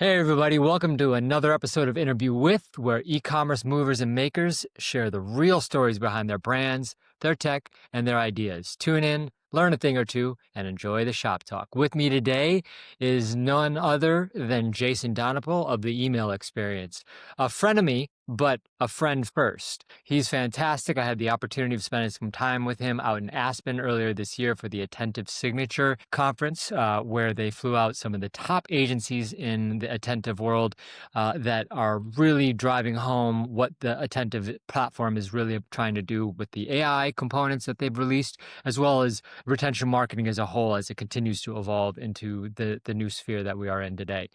Hey, everybody, welcome to another episode of Interview With, where e commerce movers and makers share the real stories behind their brands, their tech, and their ideas. Tune in, learn a thing or two, and enjoy the shop talk. With me today is none other than Jason Donapel of the Email Experience, a frenemy, but a friend first. He's fantastic. I had the opportunity of spending some time with him out in Aspen earlier this year for the Attentive Signature Conference, where they flew out some of the top agencies in the attentive world that are really driving home what the attentive platform is really trying to do with the AI components that they've released, as well as retention marketing as a whole as it continues to evolve into the new sphere that we are in today.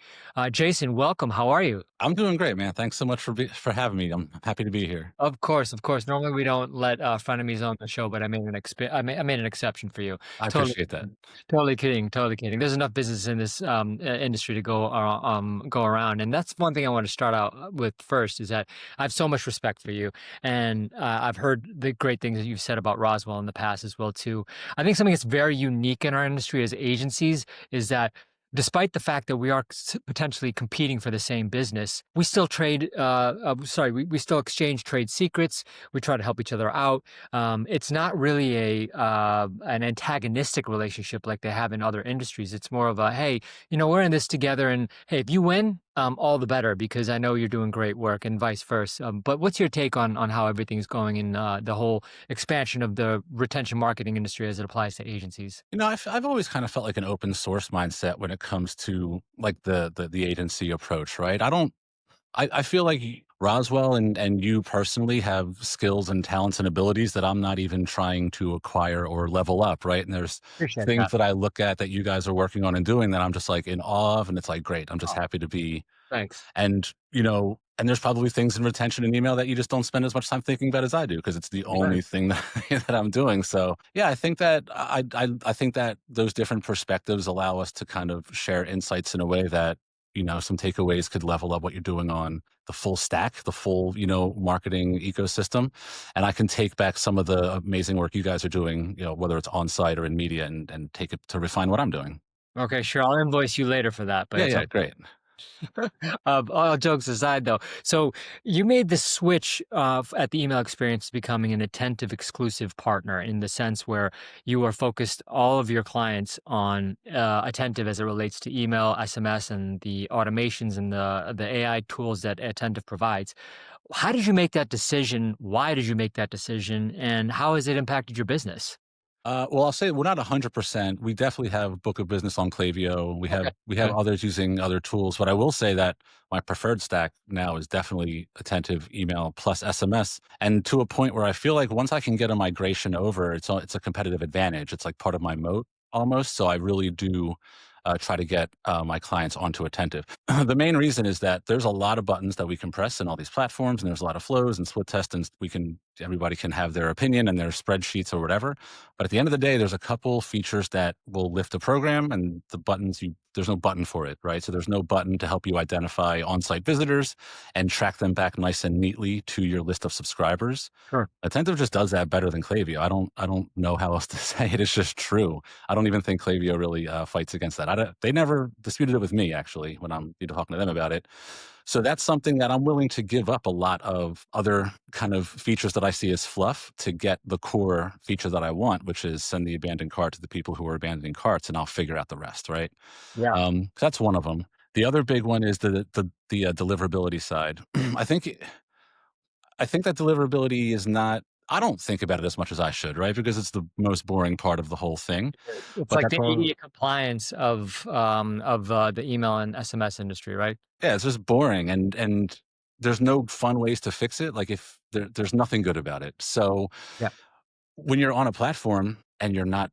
Jason, welcome. How are you? I'm doing great, man. Thanks so much for having me. I'm happy to be here. Of course, of course. Normally we don't let frenemies on the show, but I made an exception for you. I Totally, appreciate that. totally kidding, totally kidding. There's enough business in this industry to go around, and that's one thing I want to start out with first is that I have so much respect for you, and I've heard the great things that you've said about Roswell in the past as well too. I think something that's very unique in our industry as agencies is that despite the fact that we are potentially competing for the same business, we still we still exchange trade secrets. We try to help each other out. It's not really an antagonistic relationship like they have in other industries. It's more of a, hey, we're in this together, and hey, if you win, all the better because I know you're doing great work, and vice versa. But what's your take on how everything's going in the whole expansion of the retention marketing industry as it applies to agencies? I've always kind of felt like an open source mindset when it comes to like the agency approach, right? I feel like Roswell and you personally have skills and talents and abilities that I'm not even trying to acquire or level up, right? And there's Appreciate things that. that I look at that you guys are working on and doing that I'm just like in awe of, and it's like great. I'm just Oh, happy to be. thanks. And there's probably things in retention and email that you just don't spend as much time thinking about as I do because it's the Right. only thing that, that I'm doing. So yeah, I think that I think that those different perspectives allow us to kind of share insights in a way that some takeaways could level up what you're doing on the full stack, the full marketing ecosystem, and I can take back some of the amazing work you guys are doing, whether it's on site or in media, and take it to refine what I'm doing. Okay, sure. I'll invoice you later for that, but Yeah, it's yeah, okay. great. All jokes aside, though, so you made the switch at the email experience to becoming an attentive exclusive partner in the sense where you are focused all of your clients on attentive as it relates to email, SMS, and the automations and the AI tools that attentive provides. How did you make that decision? Why did you make that decision? And how has it impacted your business? Well, I'll say we're not 100%. We definitely have book of business on Klaviyo. We have Okay. we have Okay. others using other tools, but I will say that my preferred stack now is definitely attentive email plus SMS, and to a point where I feel like once I can get a migration over, it's a competitive advantage. It's like part of my moat almost. So I really do try to get my clients onto attentive. The main reason is that there's a lot of buttons that we can press in all these platforms, and there's a lot of flows and split tests, and everybody can have their opinion and their spreadsheets or whatever. But at the end of the day, there's a couple features that will lift a program, and there's no button for it, right? So there's no button to help you identify on-site visitors and track them back nice and neatly to your list of subscribers. Sure. Attentive just does that better than Klaviyo. I don't know how else to say it. It's just true. I don't even think Klaviyo really fights against that. They never disputed it with me actually when I'm talking to them about it. So that's something that I'm willing to give up a lot of other kind of features that I see as fluff to get the core feature that I want, which is send the abandoned cart to the people who are abandoning carts, and I'll figure out the rest. Right. Yeah. That's one of them. The other big one is the deliverability side. I think that deliverability is not. I don't think about it as much as I should, right? Because it's the most boring part of the whole thing. It's But like that's the all. ADA compliance of the email and SMS industry, right? Yeah, it's just boring, and there's no fun ways to fix it. Like if there's nothing good about it. So Yeah. when you're on a platform and you're not,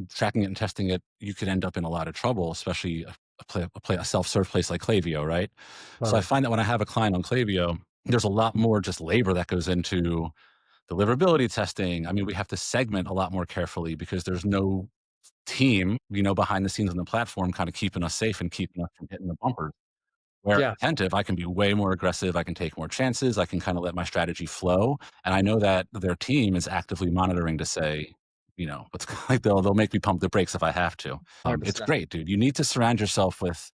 tracking it and testing it, you could end up in a lot of trouble, especially a self-serve place like Klaviyo, right? So I Totally. find that when I have a client on Klaviyo, there's a lot more just labor that goes into deliverability testing. I mean, we have to segment a lot more carefully because there's no team, behind the scenes on the platform kind of keeping us safe and keeping us from hitting the bumpers. Where Yeah. attentive, I can be way more aggressive. I can take more chances. I can kind of let my strategy flow. And I know that their team is actively monitoring to say, what's like they'll make me pump the brakes if I have to. It's 100%. great, dude. You need to surround yourself with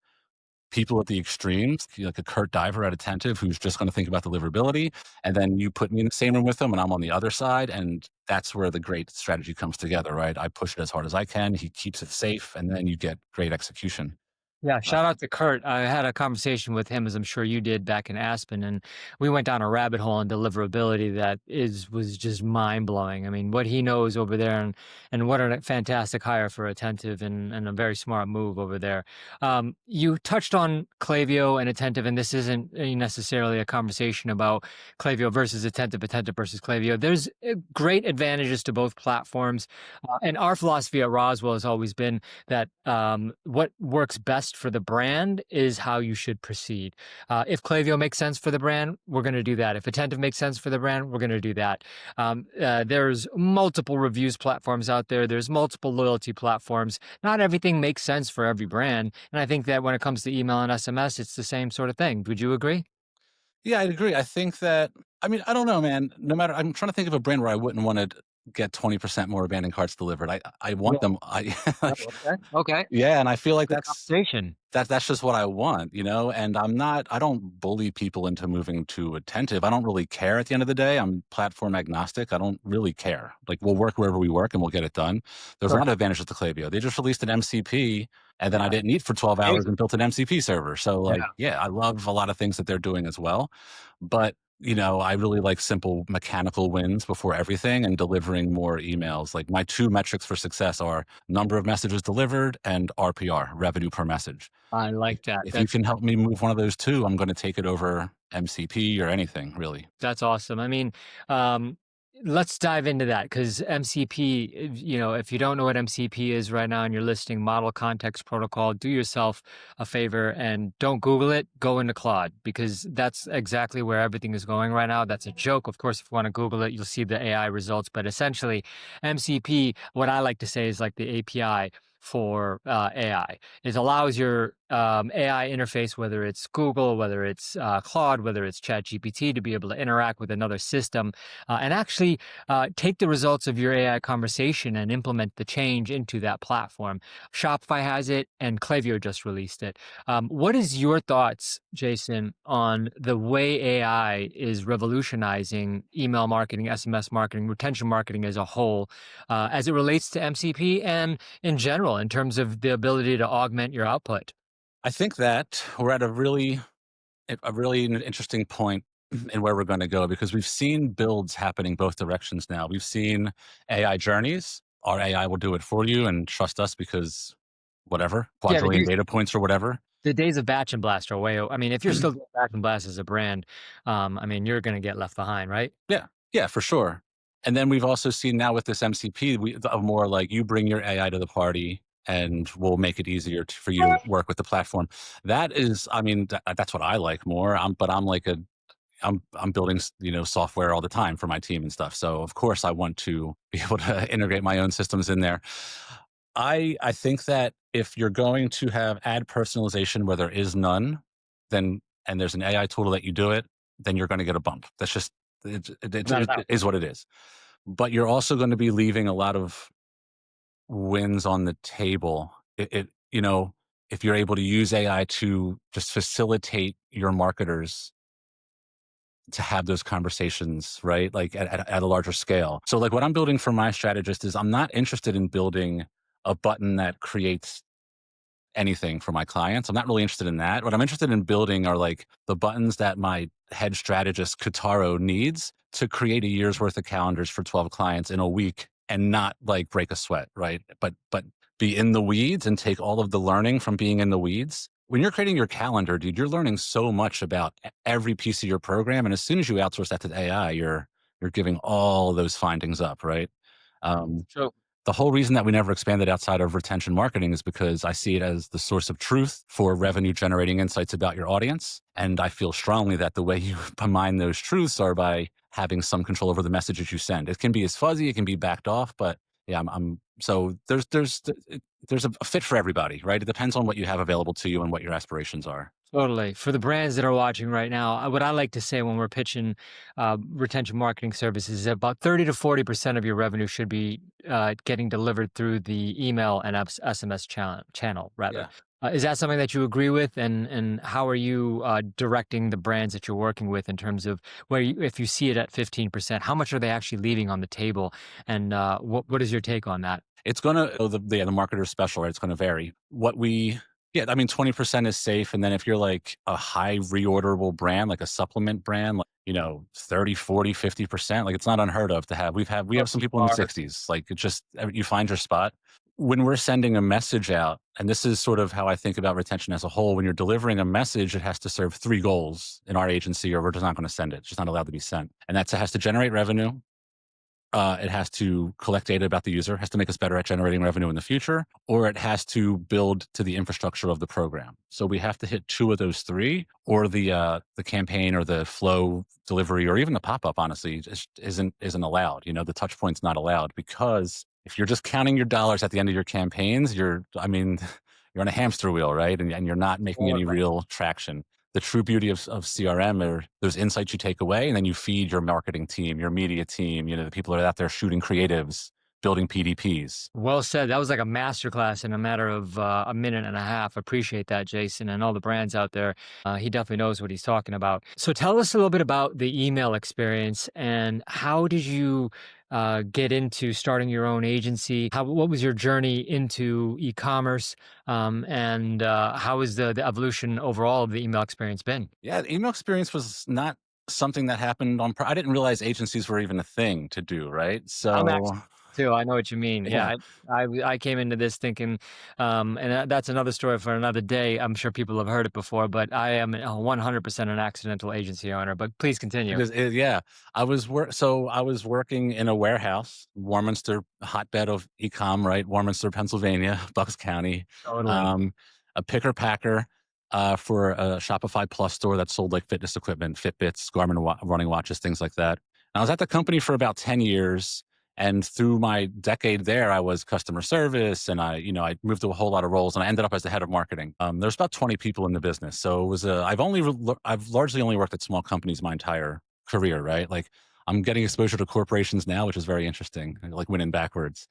people at the extremes, like a Kurt Diver at Attentive who's just going to think about deliverability. And then you put me in the same room with them and I'm on the other side. And that's where the great strategy comes together, right? I push it as hard as I can. He keeps it safe. And then you get great execution. Yeah, Uh, shout out to Kurt. I had a conversation with him, as I'm sure you did, back in Aspen, and we went down a rabbit hole on deliverability that was just mind blowing. I mean, what he knows over there, and what a fantastic hire for Attentive, and a very smart move over there. You touched on Klaviyo and Attentive, and this isn't necessarily a conversation about Klaviyo versus Attentive, Attentive versus Klaviyo. There's great advantages to both platforms, and our philosophy at Roswell has always been that what works best for the brand is how you should proceed. If Klaviyo makes sense for the brand, we're going to do that. If Attentive makes sense for the brand, we're going to do that. There's multiple reviews platforms out there. There's multiple loyalty platforms. Not everything makes sense for every brand. And I think that when it comes to email and SMS, it's the same sort of thing. Would you agree? yeah, I'd agree. I think that, I mean, I don't know, man. No matter, I'm trying to think of a brand where I wouldn't want to get 20% more abandoned carts delivered. I want Yeah. them. I like, Oh, okay. Okay. yeah. And I feel like Good conversation. that's just what I want, you know? And I don't bully people into moving to Attentive. I don't really care at the end of the day. I'm platform agnostic. I don't really care. Like we'll work wherever we work and we'll get it done. There's a lot of advantages to Klaviyo. They just released an MCP and then I Yeah. didn't eat for 12 hours Amazing. and built an MCP server. So Yeah. like, yeah, I love a lot of things that they're doing as well. But you know, I really like simple mechanical wins before everything and delivering more emails. Like my two metrics for success are number of messages delivered and RPR, revenue per message. I If like that. if you can help me move one of those 2, I'm gonna take it over MCP or anything, really. That's awesome. I mean, um, let's dive into that because MCP, if you don't know what MCP is right now and you're listening, Model Context Protocol, do yourself a favor and don't Google it, go into Claude because that's exactly where everything is going right now. That's a joke. Of course, if you want to Google it, you'll see the AI results, but essentially, MCP, what I like to say is like the API for AI. It allows your AI interface, whether it's Google, whether it's Claude, whether it's ChatGPT, to be able to interact with another system and actually take the results of your AI conversation and implement the change into that platform. Shopify has it, and Klaviyo just released it. What is your thoughts, Jason, on the way AI is revolutionizing email marketing, SMS marketing, retention marketing as a whole, as it relates to MCP and in general, in terms of the ability to augment your output? I think that we're at a really interesting point in where we're gonna go because we've seen builds happening both directions now. We've seen AI journeys. Our AI will do it for you and trust us because whatever, Yeah, quadrillion data points or whatever. the days of batch and blast are I mean, if you're still doing batch and blast as a brand, I mean, you're going to get left behind, right? Yeah. Yeah, for sure. And then we've also seen now with this MCP, a more like you bring your AI to the party and we'll make it easier for you to work with the platform. That is, I mean, that's what I like more. But I'm like I'm building, software all the time for my team and stuff. So of course I want to be able to integrate my own systems in there. I think that if you're going to have ad personalization where there is none, then and there's an AI tool to let you do it, then you're going to get a bump. That's just Without a it doubt. is what it is. But you're also going to be leaving a lot of wins on the table. If you're able to use AI to just facilitate your marketers to have those conversations, right? Like at a larger scale. So like what I'm building for my strategist is I'm not interested in building a button that creates anything for my clients. I'm not really interested in that. What I'm interested in building are like the buttons that my head strategist Kataro needs to create a year's worth of calendars for 12 clients in a week and not like break a sweat, right? But be in the weeds and take all of the learning from being in the weeds. When you're creating your calendar, dude, you're learning so much about every piece of your program. And as soon as you outsource that to AI, you're giving all those findings up, right? Um, So the whole reason that we never expanded outside of retention marketing is because I see it as the source of truth for revenue generating insights about your audience. And I feel strongly that the way you mine those truths are by having some control over the messages you send. It can be as fuzzy, it can be backed off, but yeah, so there's a fit for everybody, right? It depends on what you have available to you and what your aspirations are. totally. For the brands that are watching right now, what I like to say when we're pitching retention marketing services is that about 30 to 40% of your revenue should be getting delivered through the email and SMS channel, rather. Yeah. Is that something that you agree with? And how are you directing the brands that you're working with in terms of where you, if you see it at 15%, how much are they actually leaving on the table? And what is your take on that? It's gonna the marketer's special, right? It's gonna vary. Yeah, I mean, 20% is safe, and then if you're like a high reorderable brand, like a supplement brand, like, 30, 40, 50%, like, it's not unheard of to have. We have some Protein people in the bar. 60s, like, it just you find your spot. When we're sending a message out, and this is sort of how I think about retention as a whole, when you're delivering a message, it has to serve 3 goals in our agency, or we're just not gonna send it. It's just not allowed to be sent, and it has to generate revenue, it has to collect data about the user, has to make us better at generating revenue in the future, or it has to build to the infrastructure of the program. So we have to hit 2 of those 3, or the campaign or the flow delivery or even the pop-up, honestly, just isn't allowed. The touch point's not allowed, because if you're just counting your dollars at the end of your campaigns, I mean, you're on a hamster wheel, right? And you're not making any real traction. The true beauty of CRM are those insights you take away, and then you feed your marketing team, your media team, the people that are out there shooting creatives, building PDPs. Well said. That was like a masterclass in a matter of a minute and a half. Appreciate that, Jason, and all the brands out there. He definitely knows what he's talking about. So tell us a little bit about the email experience and how did you get into starting your own agency? What was your journey into e-commerce, and how has the evolution overall of the email experience been? Yeah, the email experience was not something that happened I didn't realize agencies were even a thing to do, right? I'm actually So, too. I know what you mean. yeah. Yeah, I came into this thinking, and that's another story for another day. I'm sure people have heard it before, but I am 100% an accidental agency owner. But please It continue. is, yeah. I was working in a warehouse, Warminster, hotbed of e-com, right? Warminster, Pennsylvania, Bucks County, Totally. um, a picker packer for a Shopify Plus store that sold like fitness equipment, Fitbits, Garmin running watches, things like that. And I was at the company for about 10 years. And through my decade there, I was customer service, and I moved to a whole lot of roles, and I ended up as the head of marketing. There's about 20 people in the business, so it was I've largely only worked at small companies my entire career, right? Like, I'm getting exposure to corporations now, which is very interesting, like winning backwards.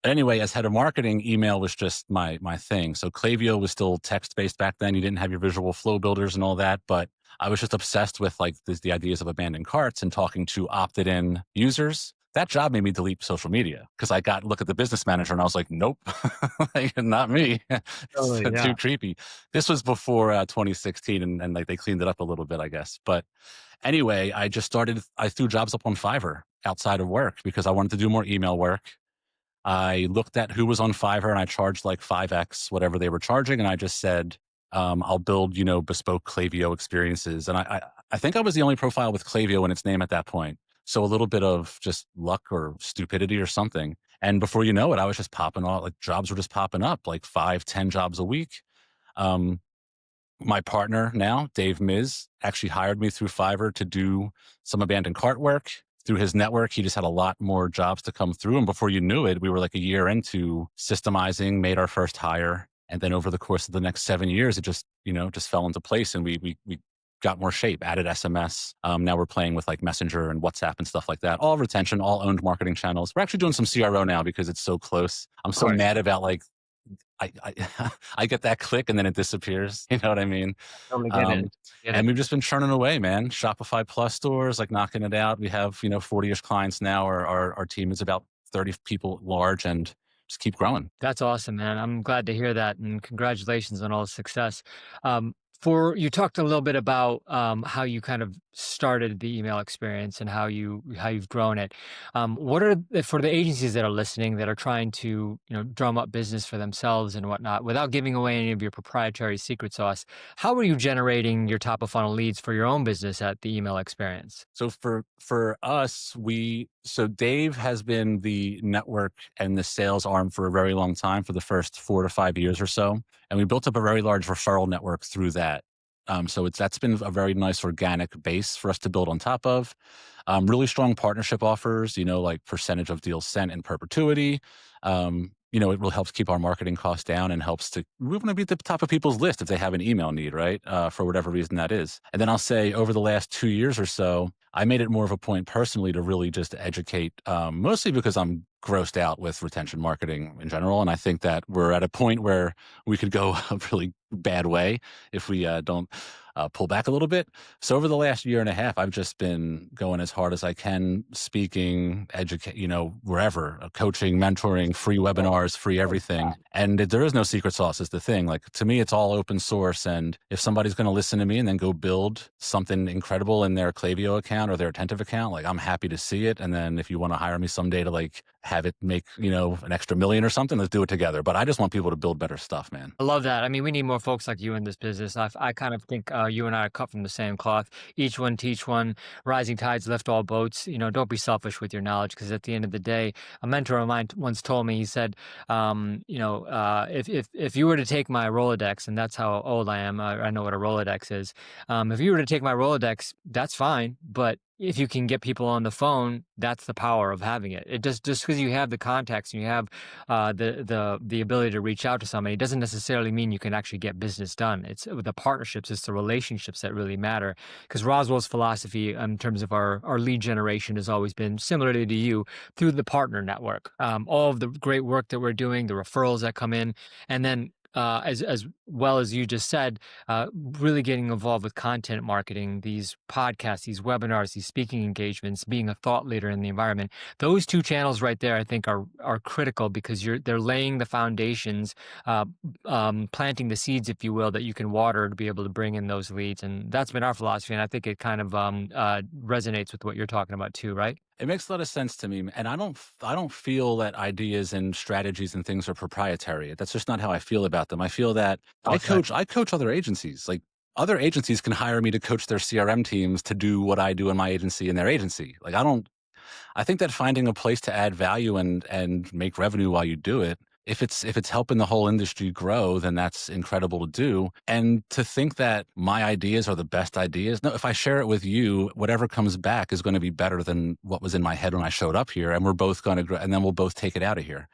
Anyway, as head of marketing, email was just my thing. So Klaviyo was still text based back then. You didn't have your visual flow builders and all that, but I was just obsessed with like the ideas of abandoned carts and talking to opted in users. That job made me delete social media because I got look at the business manager and I was like, nope, like, not me. It's Totally. too Yeah. creepy. This was before 2016, and like they cleaned it up a little bit, I guess. But anyway, I threw jobs up on Fiverr outside of work because I wanted to do more email work. I looked at who was on Fiverr and I charged like 5x whatever they were charging. And I just said, I'll build, bespoke Klaviyo experiences. And I think I was the only profile with Klaviyo in its name at that point. So a little bit of just luck or stupidity or something. And before you know it, I was just popping off, like jobs were just popping up, like 5, 10 jobs a week. Um, my partner now, Dave Miz, actually hired me through Fiverr to do some abandoned cart work. Through his network, he just had a lot more jobs to come through. And before you knew it, we were like a year into systemizing, made our first hire. And then over the course of the next 7 years, it just fell into place, and we got more shape, added SMS. Now we're playing with like Messenger and WhatsApp and stuff like that. All retention, all owned marketing channels. We're actually doing some CRO now because it's so close. I'm Of so course. mad about like I get that click and then it disappears. You know what I mean? Totally get it. Um, Get and it. we've just been churning away, man. Shopify Plus stores, like knocking it out. We have 40-ish clients now. Our team is about 30 people large, and just keep growing. That's awesome, man. I'm glad to hear that, and congratulations on all the success. For you talked a little bit about how you kind of started the email experience and how you've grown it. What are for the agencies that are listening that are trying to drum up business for themselves and whatnot without giving away any of your proprietary secret sauce? How are you generating your top of funnel leads for your own business at the email experience? So for us, Dave has been the network and the sales arm for a very long time, for the first 4 to 5 years or so, and we built up a very large referral network through that. So that's been a very nice organic base for us to build on top of. Really strong partnership offers, like percentage of deals sent in perpetuity. It really helps keep our marketing costs down, and we want to be at the top of people's list if they have an email need, right? For whatever reason that is. And then I'll say over the last 2 years or so, I made it more of a point personally to really just educate, mostly because I'm grossed out with retention marketing in general, and I think that we're at a point where we could go a really bad way if we don't pull back a little bit. So over the last year and a half, I've just been going as hard as I can, speaking, educate, wherever, coaching, mentoring, free webinars, free everything. And there is no secret sauce is the thing. Like to me, it's all open source. And if somebody's going to listen to me and then go build something incredible in their Klaviyo account or their Attentive account, like I'm happy to see it. And then if you want to hire me someday to like have it make, an extra million or something, let's do it together. But I just want people to build better stuff, man. I love that. I mean, we need more folks like you in this business. I kind of think you and I are cut from the same cloth. Each one teach one. Rising tides lift all boats. Don't be selfish with your knowledge, because at the end of the day, a mentor of mine once told me. He said, if you were to take my Rolodex, and that's how old I am, I know what a Rolodex is. If you were to take my Rolodex, that's fine, but if you can get people on the phone, that's the power of having it. It just because you have the contacts and you have the ability to reach out to somebody doesn't necessarily mean you can actually get business done. It's the partnerships, it's the relationships that really matter. Because Roswell's philosophy in terms of our lead generation has always been similarly to you, through the partner network. All of the great work that we're doing, the referrals that come in, and then as well as you just said, really getting involved with content marketing, these podcasts, these webinars, these speaking engagements, being a thought leader in the environment. Those two channels right there, I think, are critical, because they're laying the foundations, planting the seeds, if you will, that you can water to be able to bring in those leads. And that's been our philosophy, and I think it kind of resonates with what you're talking about too, right? It makes a lot of sense to me, and I don't feel that ideas and strategies and things are proprietary. That's just not how I feel about them. I feel that Okay. I coach other agencies. Like other agencies can hire me to coach their CRM teams to do what I do in my agency and their agency. Like I think that finding a place to add value and make revenue while you do it, if it's helping the whole industry grow, then that's incredible to do. And to think that my ideas are the best ideas, no, if I share it with you, whatever comes back is going to be better than what was in my head when I showed up here, and we're both going to grow, and then we'll both take it out of here.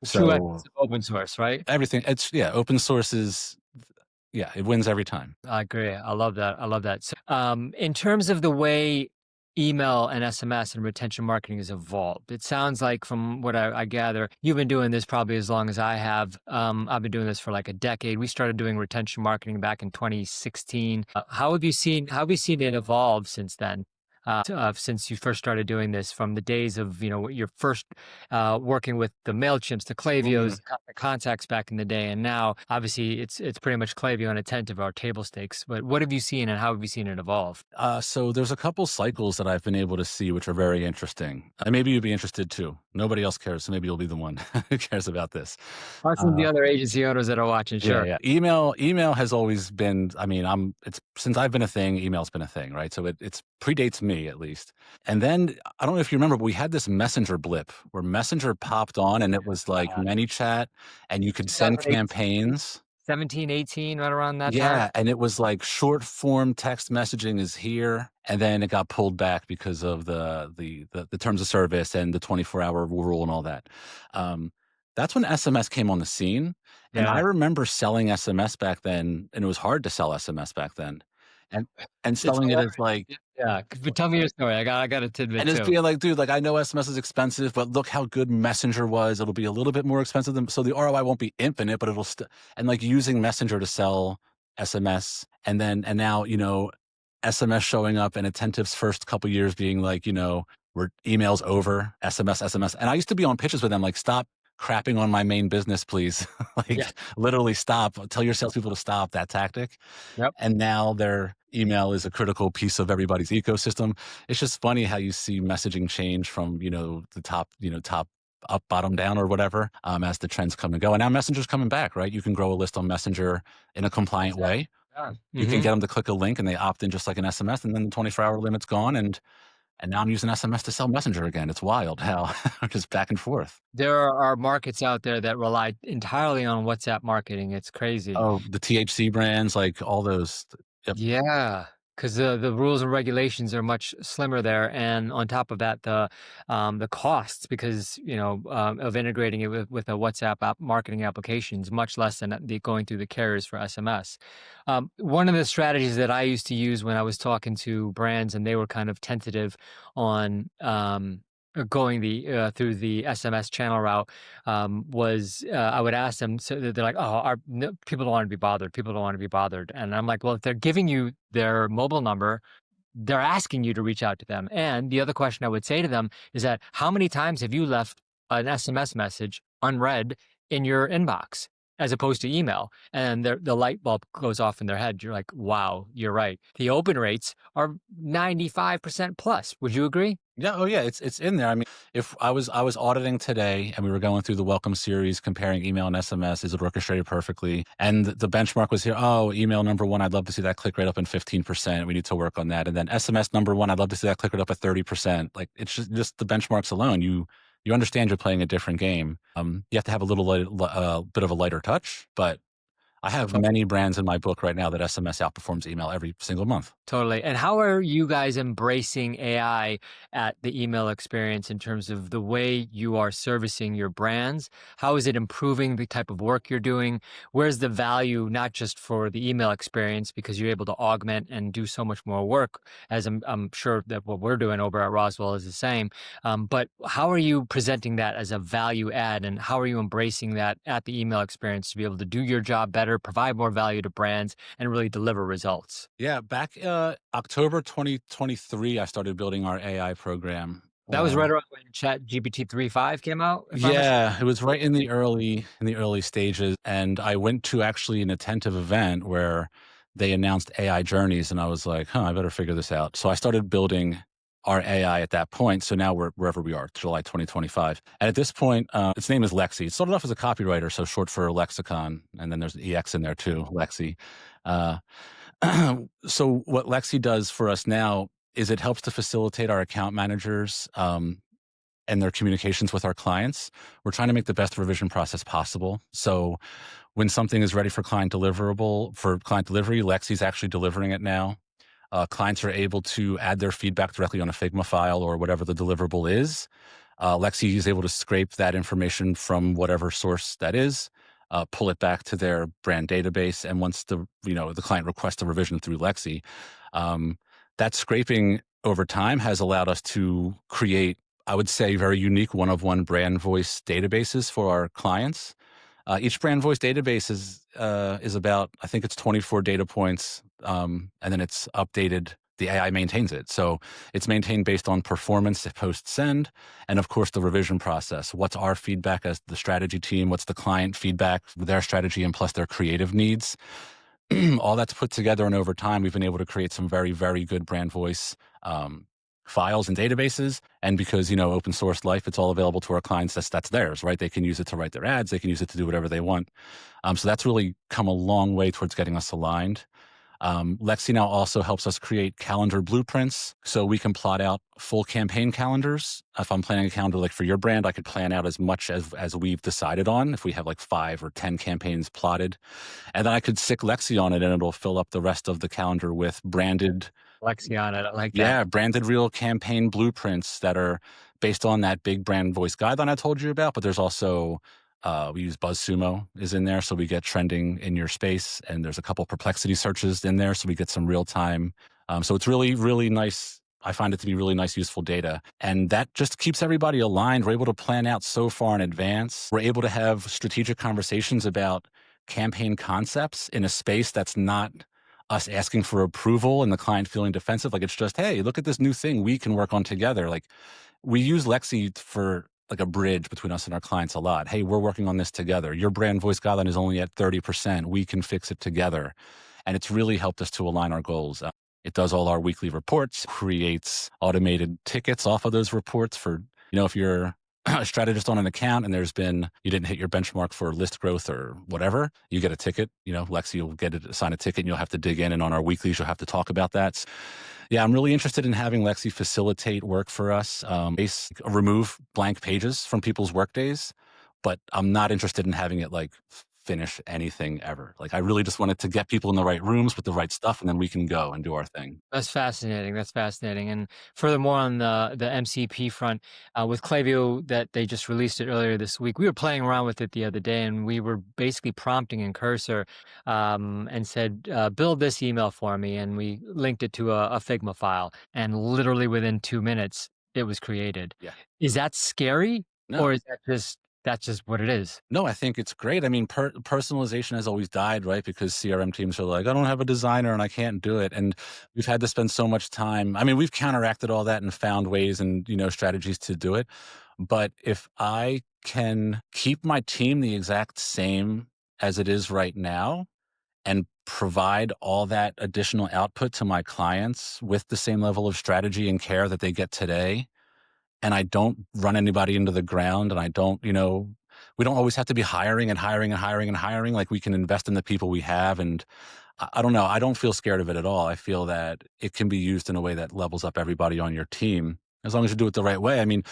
The true essence So of open source, right? everything, it's yeah, open source is yeah, it wins every time. I agree. I love that. I love that. So, in terms of the way email and SMS and retention marketing has evolved, it sounds like, from what I gather, you've been doing this probably as long as I have. I've been doing this for like a decade. We started doing retention marketing back in 2016. How have you seen it evolve since then? Since you first started doing this, from the days of your first working with the Mailchimps, the Klaviyo's, the contacts back in the day, and now obviously it's pretty much Klaviyo and Attentive are table stakes. But what have you seen, and how have you seen it evolve? So there's a couple cycles that I've been able to see, which are very interesting. Maybe you'd be interested too. Nobody else cares, so maybe you'll be the one who cares about this. Or some of the other agency owners that are watching, Yeah, sure. yeah. Email has always been. I mean, it's since I've been a thing. Email's been a thing, right? So it's predates me at least. And then I don't know if you remember, but we had this Messenger blip where Messenger popped on, and it was like ManyChat, and you could send 2018, campaigns. 17, 18, right around that time. Yeah, and it was like short form text messaging is here, and then it got pulled back because of the terms of service and the 24-hour rule and all that. Um, that's when SMS came on the scene, and I Yeah, remember selling SMS back then, and it was hard to sell SMS back then, and it's selling it as hilarious. like Yeah, but tell me your story. I got a tidbit and just too. being like, dude, like I know SMS is expensive, but look how good Messenger was. It'll be a little bit more expensive than so the ROI won't be infinite, but it'll and like using Messenger to sell SMS and now, SMS showing up and Attentive's first couple years being like, we're emails over, SMS. And I used to be on pitches with them, like, stop crapping on my main business, please. Like Yeah. literally stop. Tell your salespeople to stop that tactic. Yep. And now their email is a critical piece of everybody's ecosystem. It's just funny how you see messaging change from, the top up, bottom down or whatever, as the trends come and go. And now Messenger's coming back, right? You can grow a list on Messenger in a compliant Exactly. way. Yeah. You can Hmm. get them to click a link and they opt in just like an SMS, and then the 24-hour limit's gone. And now I'm using SMS to sell Messenger again. It's wild how just back and forth. There are markets out there that rely entirely on WhatsApp marketing. It's crazy. Oh, the THC brands, like all those. Yep. Yeah, because the rules and regulations are much slimmer there, and on top of that, the costs, because of integrating it with a WhatsApp marketing application, is much less than the going through the carriers for SMS. One of the strategies that I used to use when I was talking to brands and they were kind of tentative on going the through the SMS channel route was I would ask them, so they're like, "Oh, no, people don't want to be bothered. People don't want to be bothered," and I'm like, "Well, if they're giving you their mobile number, they're asking you to reach out to them." And the other question I would say to them is that, how many times have you left an SMS message unread in your inbox as opposed to email? And the light bulb goes off in their head. You're like, wow, you're right. The open rates are 95% plus. Would you agree? Yeah, oh yeah, it's in there. I mean, if I was auditing today and we were going through the welcome series comparing email and SMS, is it orchestrated perfectly? And the benchmark was here, oh, email number one, I'd love to see that click rate up in 15%. We need to work on that. And then SMS number one, I'd love to see that click rate up at 30%. Like it's just the benchmarks alone. You understand you're playing a different game. You have to have a bit of a lighter touch, but I have many brands in my book right now that SMS outperforms email every single month. Totally. And how are you guys embracing AI at the email experience in terms of the way you are servicing your brands? How is it improving the type of work you're doing? Where's the value, not just for the email experience, because you're able to augment and do so much more work, as I'm sure that what we're doing over at Roswell is the same. But how are you presenting that as a value add, and how are you embracing that at the email experience to be able to do your job better, provide more value to brands, and really deliver results? Yeah, back October 2023, I started building our AI program. That was right around when ChatGPT 3.5 came out, if I'm not. Yeah, it was right in the early stages, and I went to actually an attentive event where they announced AI journeys, and I was like, "Huh, I better figure this out." So I started building our AI at that point. So now we're wherever we are, July 2025, and at this point, its name is Lexi. It started off as a copywriter, so short for lexicon, and then there's an EX in there too, Lexi. Uh, so what Lexi does for us now is it helps to facilitate our account managers and their communications with our clients. We're trying to make the best revision process possible. So when something is ready for client deliverable for client delivery, Lexi's actually delivering it now. Clients are able to add their feedback directly on a Figma file or whatever the deliverable is. Lexi is able to scrape that information from whatever source that is, pull it back to their brand database, and once the client requests a revision through Lexi, um, that scraping over time has allowed us to create, I would say, very unique one-of-one brand voice databases for our clients. Each brand voice database is about, I think it's 24 data points, and then it's updated. The AI maintains it, so it's maintained based on performance post send, and of course the revision process. What's our feedback as the strategy team? What's the client feedback, their strategy, and plus their creative needs? All that's put together, and over time, we've been able to create some very, very good brand voice um, files and databases. And because open source life, it's all available to our clients. That's theirs, right? They can use it to write their ads. They can use it to do whatever they want. So that's really come a long way towards getting us aligned. Lexi now also helps us create calendar blueprints, so we can plot out full campaign calendars. If I'm planning a calendar like for your brand, I could plan out as much as we've decided on. If we have like 5 or 10 campaigns plotted, and then I could stick Lexi on it, and it'll fill up the rest of the calendar with branded, Lexi on it. I like that. yeah, branded real campaign blueprints that are based on that big brand voice guideline I told you about. But there's also we use BuzzSumo is in there, so we get trending in your space, and there's a couple perplexity searches in there, so we get some real time. So it's really, really nice. I find it to be really nice, useful data, and that just keeps everybody aligned. We're able to plan out so far in advance. We're able to have strategic conversations about campaign concepts in a space that's not us asking for approval and the client feeling defensive. Like it's just, hey, look at this new thing we can work on together. Like we use Lexi for like a bridge between us and our clients a lot. Hey, we're working on this together. Your brand voice guideline is only at 30%. We can fix it together. And it's really helped us to align our goals. It does all our weekly reports, creates automated tickets off of those reports for, if you're a strategist on an account and you didn't hit your benchmark for list growth or whatever, you get a ticket. Lexi will assign a ticket, and you'll have to dig in. And on our weeklies, you'll have to talk about that. Yeah, I'm really interested in having Lexi facilitate work for us, remove blank pages from people's workdays, but I'm not interested in having it like finish anything ever. Like I really just wanted to get people in the right rooms with the right stuff, and then we can go and do our thing. That's fascinating. That's fascinating. And furthermore, on the MCP front, with Klaviyo, that they just released it earlier this week, we were playing around with it the other day, and we were basically prompting in Cursor and said, build this email for me. And we linked it to a Figma file. And literally within 2 minutes, it was created. Yeah. Is that scary, No. or is that's just what it is? No, I think it's great. I mean, personalization has always died, right? Because CRM teams are like, I don't have a designer and I can't do it. And we've had to spend so much time. I mean, we've counteracted all that and found ways and, strategies to do it. But if I can keep my team the exact same as it is right now and provide all that additional output to my clients with the same level of strategy and care that they get today, and I don't run anybody into the ground and I don't, we don't always have to be hiring and hiring and hiring and hiring. Like we can invest in the people we have. And I don't know. I don't feel scared of it at all. I feel that it can be used in a way that levels up everybody on your team as long as you do it the right way. I mean,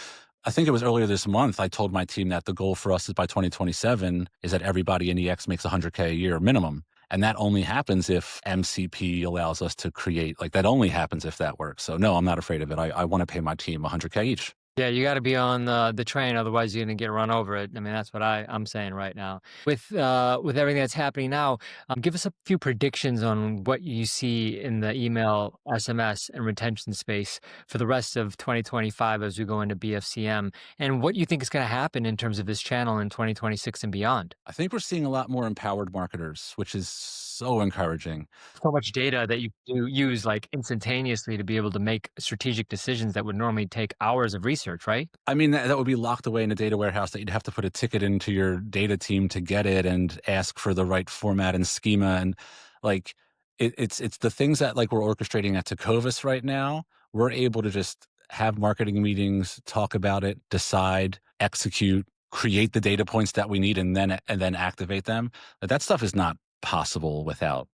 I think it was earlier this month. I told my team that the goal for us is by 2027 is that everybody in EX makes 100K a year minimum. And that only happens if MCP allows us to create, like that only happens if that works. So no, I'm not afraid of it. I want to pay my team 100K each. Yeah, you gotta be on the train, otherwise you're gonna get run over it. I mean, that's what I'm saying right now. With everything that's happening now, give us a few predictions on what you see in the email, SMS, and retention space for the rest of 2025 as we go into BFCM, and what you think is gonna happen in terms of this channel in 2026 and beyond. I think we're seeing a lot more empowered marketers, which is so encouraging. So much data that you can use like instantaneously to be able to make strategic decisions that would normally take hours of research, right? I mean, that would be locked away in a data warehouse that you'd have to put a ticket into your data team to get it and ask for the right format and schema. And like, it's the things that like we're orchestrating at Tecovas right now. We're able to just have marketing meetings, talk about it, decide, execute, create the data points that we need, and then activate them. But that stuff is not possible without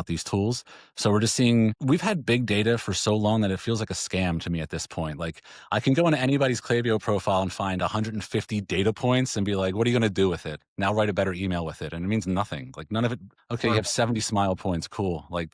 these tools. So we're just seeing we've had big data for so long that it feels like a scam to me at this point. Like I can go into anybody's Klaviyo profile and find 150 data points and be like, what are you going to do with it? Now write a better email with it. And it means nothing. Like none of it. Okay, you have 70 smile points. Cool. Like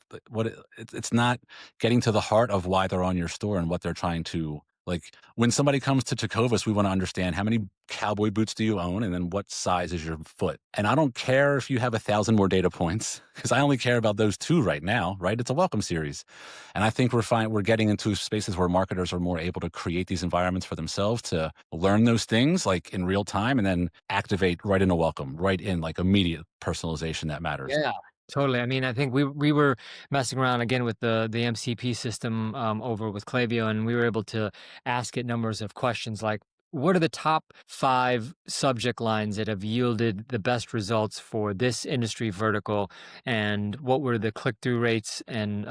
it's not getting to the heart of why they're on your store and what they're trying to like when somebody comes to Tecovas, we want to understand how many cowboy boots do you own and then what size is your foot. And I don't care if you have 1,000 more data points because I only care about those two right now, right? It's a welcome series. And I think we're getting into spaces where marketers are more able to create these environments for themselves to learn those things like in real time and then activate right in a welcome, right in like immediate personalization that matters. Yeah, totally. I mean, I think we were messing around again with the MCP system over with Klaviyo, and we were able to ask it numbers of questions like, what are the top 5 subject lines that have yielded the best results for this industry vertical, and what were the click-through rates and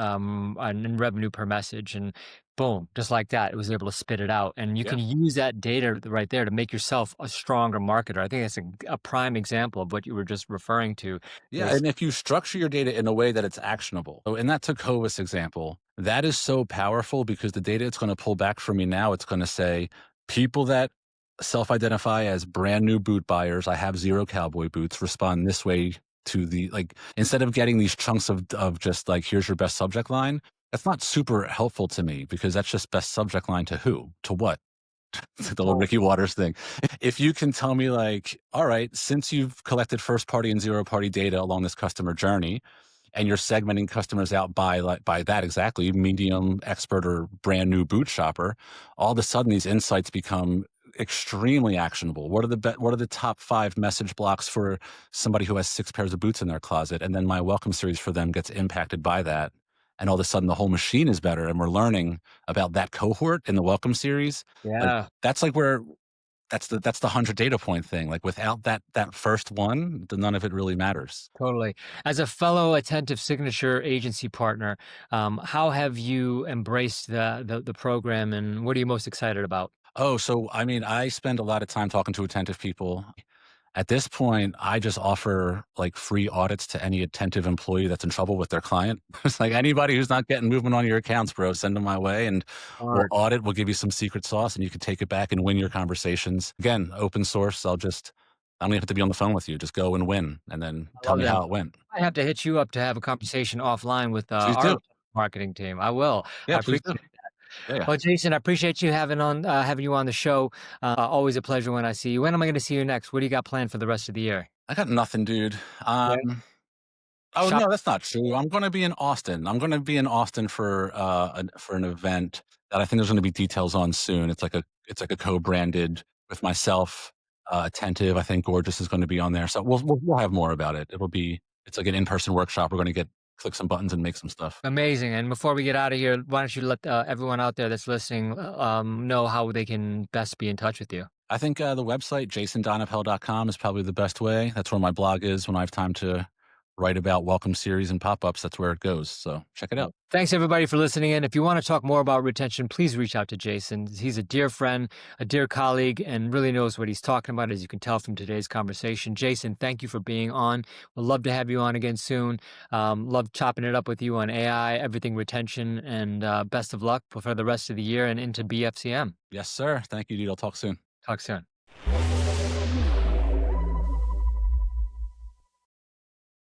revenue per message? And boom, just like that, it was able to spit it out. And you Yeah. can use that data right there to make yourself a stronger marketer. I think that's a prime example of what you were just referring to. Yeah, Is and if you structure your data in a way that it's actionable. So in that Tecovas example, that is so powerful because the data it's going to pull back from me now, it's going to say people that self-identify as brand new boot buyers, I have 0 cowboy boots, respond this way to the like instead of getting these chunks of just like here's your best subject line, that's not super helpful to me because that's just best subject line to who? To what? It's like the little oh, Ricky Waters thing. If you can tell me like, all right, since you've collected first party and zero party data along this customer journey, and you're segmenting customers out by that exactly, medium, expert, or brand new boot shopper, all of a sudden these insights become extremely actionable. What are the top 5 message blocks for somebody who has 6 pairs of boots in their closet? And then my welcome series for them gets impacted by that. And all of a sudden the whole machine is better and we're learning about that cohort in the welcome series. Like yeah, that's like where that's the 100 data point thing. Like without that first one, then none of it really matters. totally. As a fellow attentive signature agency partner, how have you embraced the program, and what are you most excited about? Oh, so I mean, I spend a lot of time talking to attentive people. At this point, I just offer like free audits to any attentive employee that's in trouble with their client. It's like anybody who's not getting movement on your accounts, bro, send them my way and we'll Smart. audit. We'll give you some secret sauce and you can take it back and win your conversations. Again, open source. I don't even have to be on the phone with you. Just go and win and then I tell love me that. how it went. I have to hit you up to have a conversation offline with Please our do. marketing team. I will. Yeah, I please do. appreciate. Yeah, yeah. Well, Jason, I appreciate you having you on the show. Always a pleasure when I see you. When am I going to see you next? What do you got planned for the rest of the year? I got nothing, dude. Yeah. Um, Oh, shop. no, that's not true. I'm gonna be in Austin. I'm gonna be in Austin for an event that I think there's gonna be details on soon. It's like a co-branded with myself, Attentive, I think Gorgeous is gonna be on there, so we'll have more about it. It's like an in-person workshop. We're gonna get click some buttons and make some stuff. Amazing. And before we get out of here, why don't you let everyone out there that's listening know how they can best be in touch with you? I think, the website, jasondonapel.com is probably the best way. That's where my blog is when I have time to write about welcome series and pop-ups. That's where it goes, so check it Well, out. thanks everybody for listening in. If you want to talk more about retention, please reach out to Jason. He's a dear friend, a dear colleague, and really knows what he's talking about, as you can tell from today's conversation. Jason, thank you for being on. We'd love to have you on again soon. Love chopping it up with you on AI, everything retention, and best of luck for the rest of the year and into BFCM. Yes, sir. Thank you, dude. I'll talk soon. Talk soon.